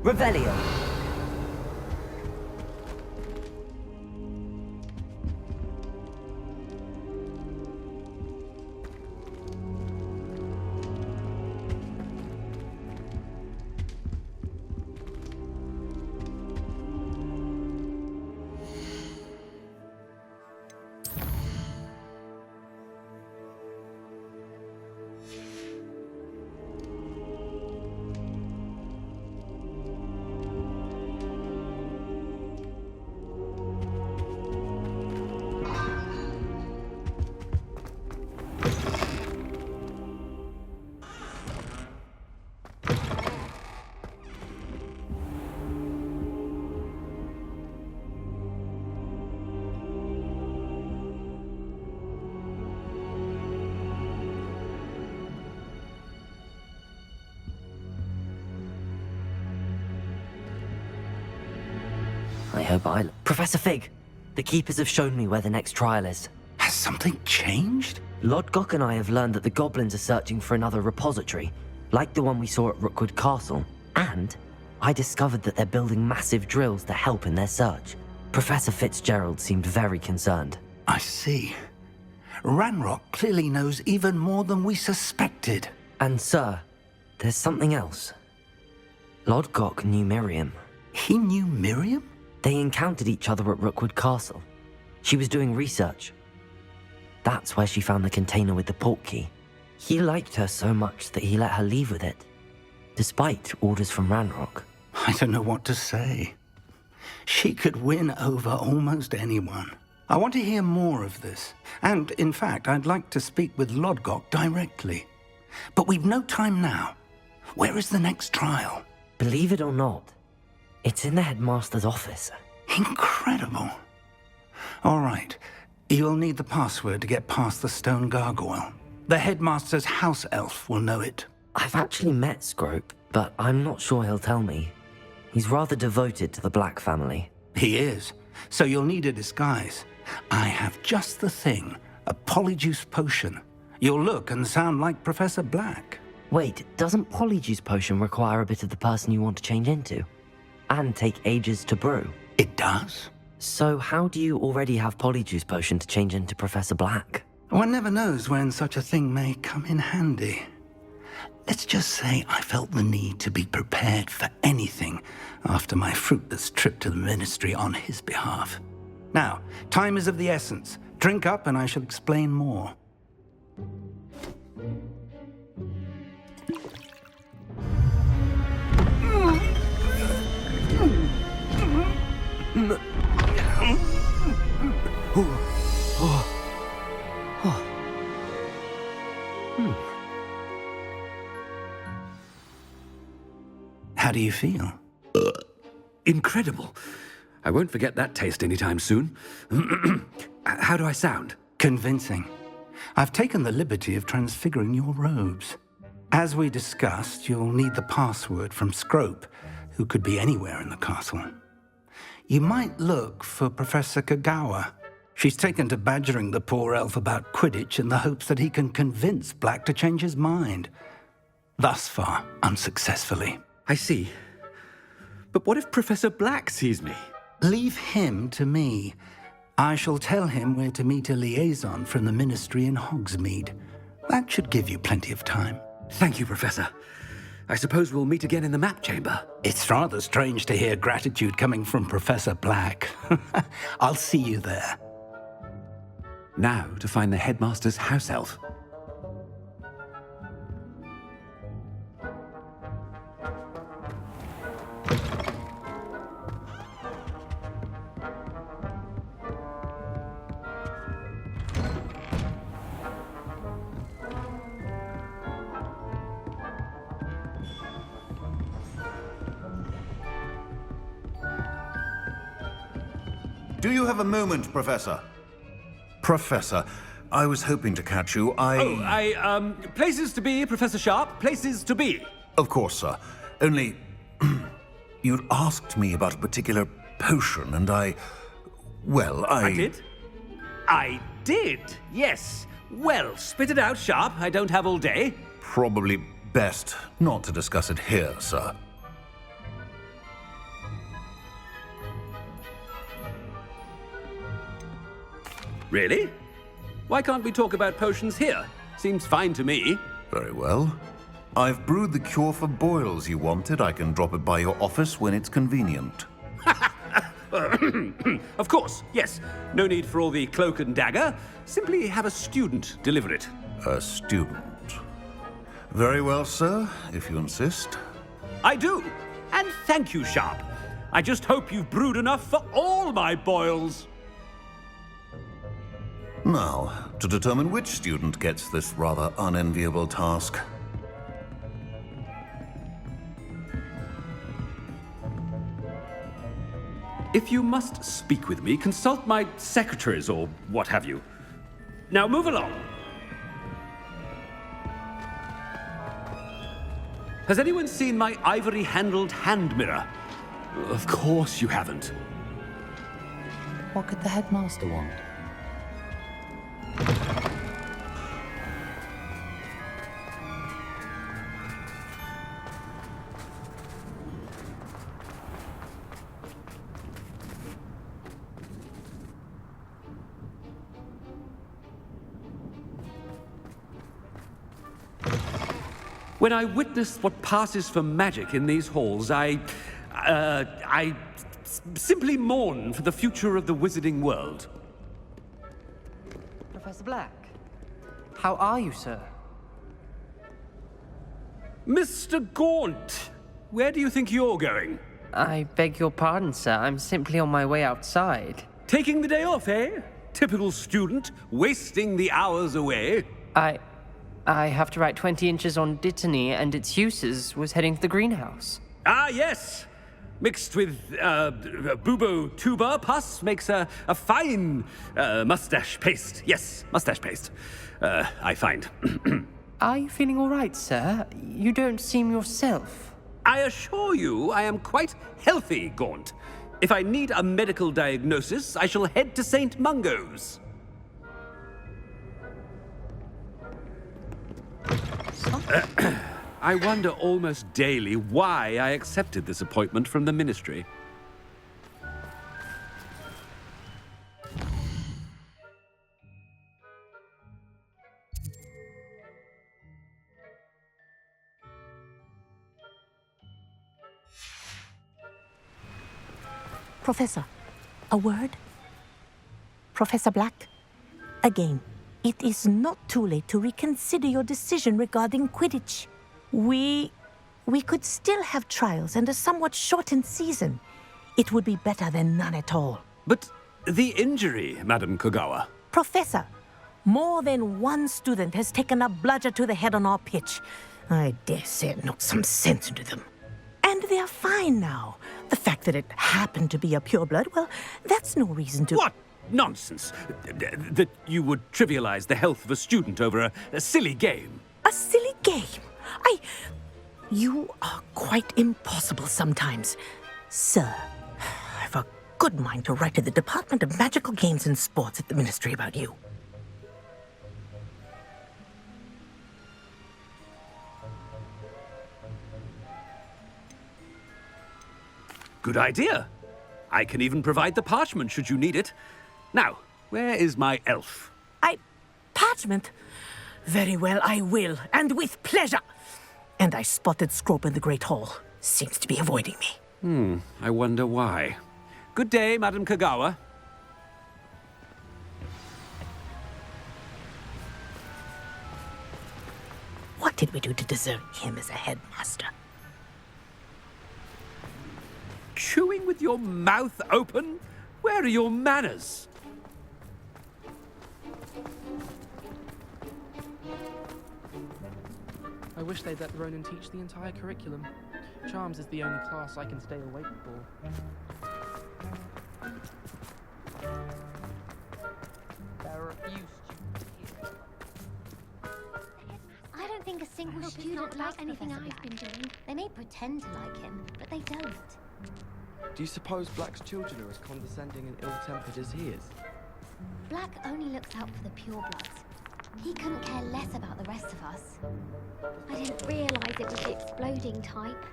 Revelio. I hope Professor Fig, the Keepers have shown me where the next trial is. Has something changed? Lodgok and I have learned that the goblins are searching for another repository, like the one we saw at Rookwood Castle. And I discovered that they're building massive drills to help in their search. Professor Fitzgerald seemed very concerned. I see. Ranrock clearly knows even more than we suspected. And sir, there's something else. Lodgok knew Miriam. He knew Miriam? They encountered each other at Rookwood Castle. She was doing research. That's where she found the container with the portkey. He liked her so much that he let her leave with it, despite orders from Ranrock. I don't know what to say. She could win over almost anyone. I want to hear more of this. And, in fact, I'd like to speak with Lodgok directly. But we've no time now. Where is the next trial? Believe it or not, it's in the Headmaster's office. Incredible. All right. You'll need the password to get past the stone gargoyle. The Headmaster's house elf will know it. I've actually met Scrope, but I'm not sure he'll tell me. He's rather devoted to the Black family. He is. So you'll need a disguise. I have just the thing. A Polyjuice potion. You'll look and sound like Professor Black. Wait, doesn't Polyjuice potion require a bit of the person you want to change into? And take ages to brew? It does. So how do you already have Polyjuice potion to change into Professor Black? One never knows when such a thing may come in handy. Let's just say I felt the need to be prepared for anything after my fruitless trip to the Ministry on his behalf. Now, time is of the essence. Drink up and I shall explain more. How do you feel? Incredible. I won't forget that taste anytime soon. How do I sound? Convincing. I've taken the liberty of transfiguring your robes. As we discussed, you'll need the password from Scrope, who could be anywhere in the castle. You might look for Professor Kagawa. She's taken to badgering the poor elf about Quidditch in the hopes that he can convince Black to change his mind. Thus far, unsuccessfully. I see. But what if Professor Black sees me? Leave him to me. I shall tell him where to meet a liaison from the Ministry in Hogsmeade. That should give you plenty of time. Thank you, Professor. I suppose we'll meet again in the map chamber. It's rather strange to hear gratitude coming from Professor Black. I'll see you there. Now to find the Headmaster's house elf. Do you have a moment, Professor? Professor, I was hoping to catch you. Places to be, Professor Sharp, places to be. Of course, sir. Only, you'd asked me about a particular potion, and I did? I did, yes. Well, spit it out, Sharp. I don't have all day. Probably best not to discuss it here, sir. Really? Why can't we talk about potions here? Seems fine to me. Very well. I've brewed the cure for boils you wanted. I can drop it by your office when it's convenient. Of course, yes. No need for all the cloak and dagger. Simply have a student deliver it. A student. Very well, sir, if you insist. I do. And thank you, Sharp. I just hope you've brewed enough for all my boils. Now, to determine which student gets this rather unenviable task. If you must speak with me, consult my secretaries or what have you. Now move along. Has anyone seen my ivory-handled hand mirror? Of course you haven't. What could the headmaster want? When I witness what passes for magic in these halls, I simply mourn for the future of the wizarding world. Professor Black, how are you, sir? Mr. Gaunt, where do you think you're going? I beg your pardon, sir. I'm simply on my way outside. Taking the day off, eh? Typical student, wasting the hours away. I have to write 20 inches on Dittany and its uses. Was heading to the greenhouse. Ah, yes. Mixed with bubo tuber pus makes a fine mustache paste. Yes, mustache paste. I find. Are you feeling all right, sir? You don't seem yourself. I assure you I am quite healthy, Gaunt. If I need a medical diagnosis, I shall head to St. Mungo's. I wonder almost daily why I accepted this appointment from the Ministry. Professor, a word? Professor Black, again, it is not too late to reconsider your decision regarding Quidditch. We could still have trials and a somewhat shortened season. It would be better than none at all. But the injury, Madam Kogawa. Professor, more than one student has taken a bludger to the head on our pitch. I dare say it knocked some sense into them. And they're fine now. The fact that it happened to be a pureblood, well, that's no reason to... What nonsense! That you would trivialize the health of a student over a silly game. A silly game? You are quite impossible sometimes. Sir, I've a good mind to write to the Department of Magical Games and Sports at the Ministry about you. Good idea. I can even provide the parchment should you need it. Now, where is my elf? Parchment? Very well, I will, and with pleasure. And I spotted Scrope in the Great Hall. Seems to be avoiding me. I wonder why. Good day, Madam Kogawa. What did we do to deserve him as a headmaster? Chewing with your mouth open? Where are your manners? I wish they'd let Ronan teach the entire curriculum. Charms is the only class I can stay awake for. There are a few students here. I don't think a single student likes anything I've been doing. They may pretend to like him, but they don't. Do you suppose Black's children are as condescending and ill-tempered as he is? Black only looks out for the purebloods. He couldn't care less about the rest of us. I didn't realise it was the exploding type.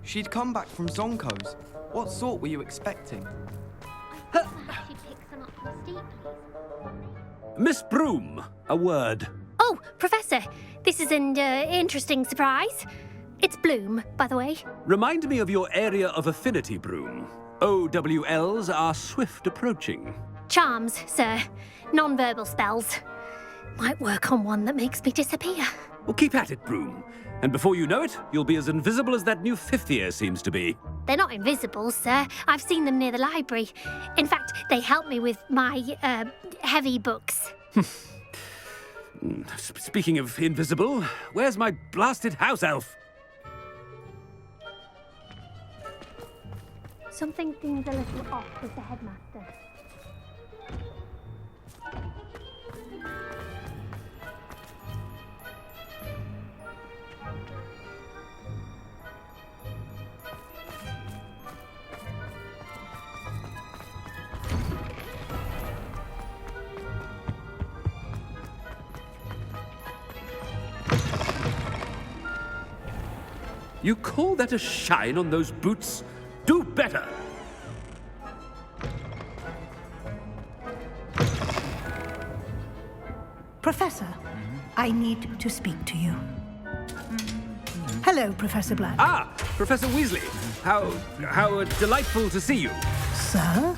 She'd come back from Zonko's. What sort were you expecting? I thought perhaps she'd pick some up from Steepley's. Miss Broom, a word. Oh, Professor, this is an interesting surprise. It's Bloom, by the way. Remind me of your area of affinity, Broom. OWLs are swift approaching. Charms, sir. Non-verbal spells. Might work on one that makes me disappear. Well, keep at it, Broom. And before you know it, you'll be as invisible as that new fifth year seems to be. They're not invisible, sir. I've seen them near the library. In fact, they help me with my, heavy books. Speaking of invisible, where's my blasted house elf? Something seems a little off with the headmaster. You call that a shine on those boots? Do better! Professor, I need to speak to you. Hello, Professor Black. Ah, Professor Weasley. How delightful to see you. Sir?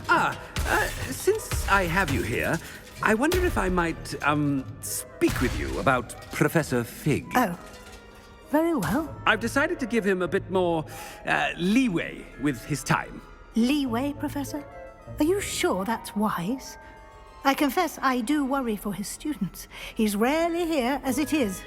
Since I have you here, I wonder if I might, speak with you about Professor Fig. Oh, very well. I've decided to give him a bit more, leeway with his time. Leeway, Professor? Are you sure that's wise? I confess I do worry for his students. He's rarely here as it is.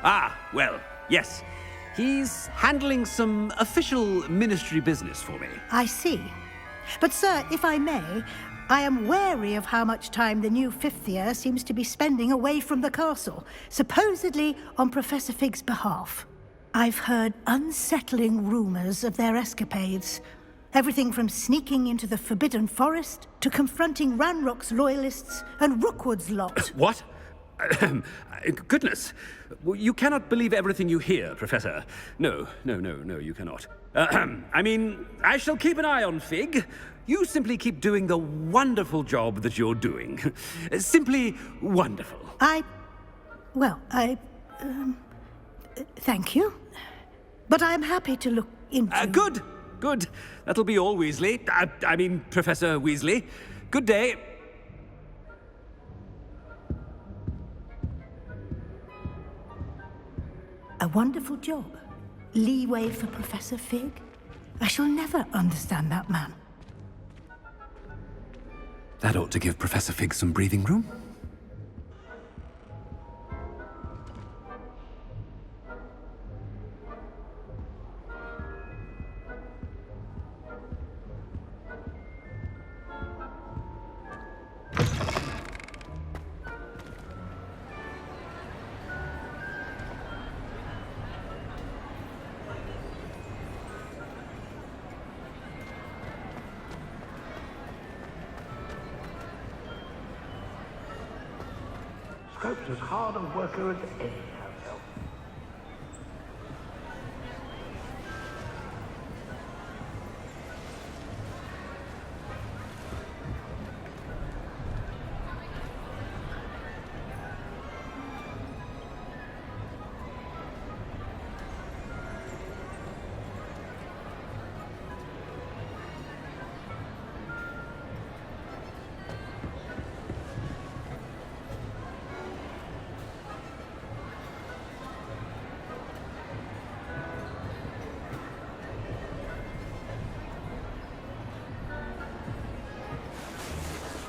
Ah, well, yes. He's handling some official ministry business for me. I see. But, sir, if I may, I am wary of how much time the new fifth year seems to be spending away from the castle, supposedly on Professor Fig's behalf. I've heard unsettling rumors of their escapades. Everything from sneaking into the Forbidden Forest to confronting Ranrock's loyalists and Rookwood's lot. What? Goodness. You cannot believe everything you hear, Professor. No, you cannot. I mean, I shall keep an eye on Fig. You simply keep doing the wonderful job that you're doing. Simply wonderful. Thank you. But I'm happy to look into... Good. That'll be all, Weasley. I mean, Professor Weasley. Good day. A wonderful job. Leeway for Professor Fig? I shall never understand that man. That ought to give Professor Fig some breathing room. Scope's as hard a worker as any herself.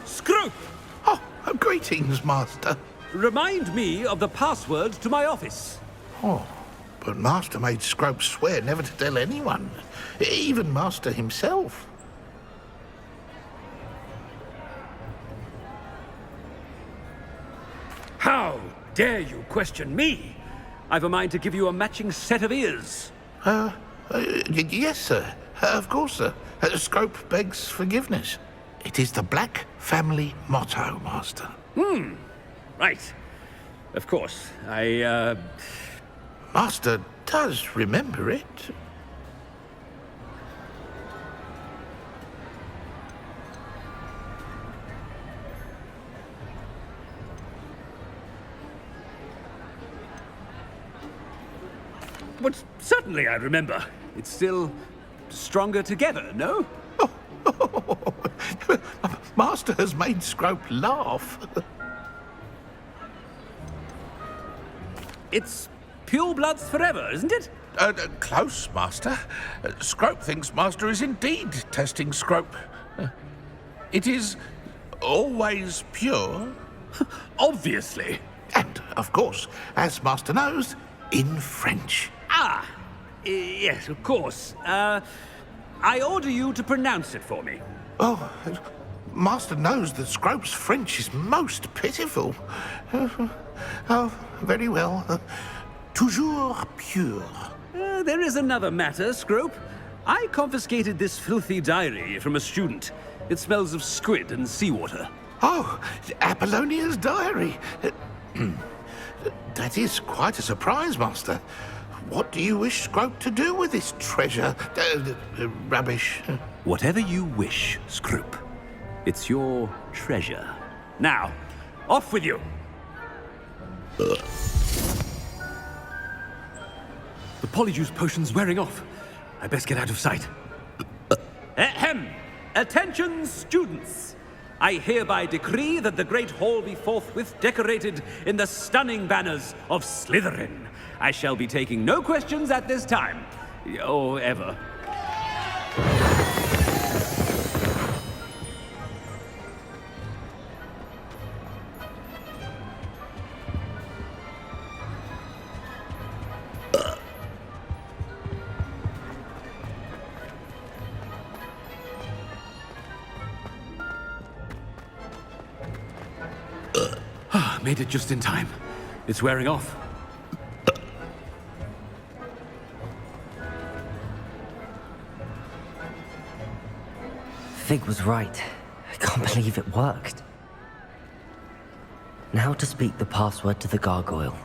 Scrope! Oh, greetings, Master. Remind me of the password to my office. Oh, but Master made Scrope swear never to tell anyone, even Master himself. How dare you question me? I've a mind to give you a matching set of ears. Yes, sir. Of course, sir. Scrope begs forgiveness. It is the Black family motto, Master. Right. Of course. Master, does remember it. But certainly I remember. It's still stronger together, no? Master has made Scrope laugh. It's purebloods forever, isn't it? Close, Master. Scrope thinks Master is indeed testing Scrope. It is always pure. Obviously. And, of course, as Master knows, in French. Ah, yes, of course. I order you to pronounce it for me. Oh, Master knows that Scrope's French is most pitiful. Oh, very well. Toujours pure. There is another matter, Scrope. I confiscated this filthy diary from a student. It smells of squid and seawater. Oh, Apollonia's diary. That is quite a surprise, Master. What do you wish Scrope to do with this treasure? Rubbish. Whatever you wish, Scrope. It's your treasure. Now, off with you. The Polyjuice potion's wearing off. I best get out of sight. Ahem! Attention, students! I hereby decree that the Great Hall be forthwith decorated in the stunning banners of Slytherin. I shall be taking no questions at this time. Or ever. Made it just in time. It's wearing off. Fig was right. I can't believe it worked. Now to speak the password to the gargoyle.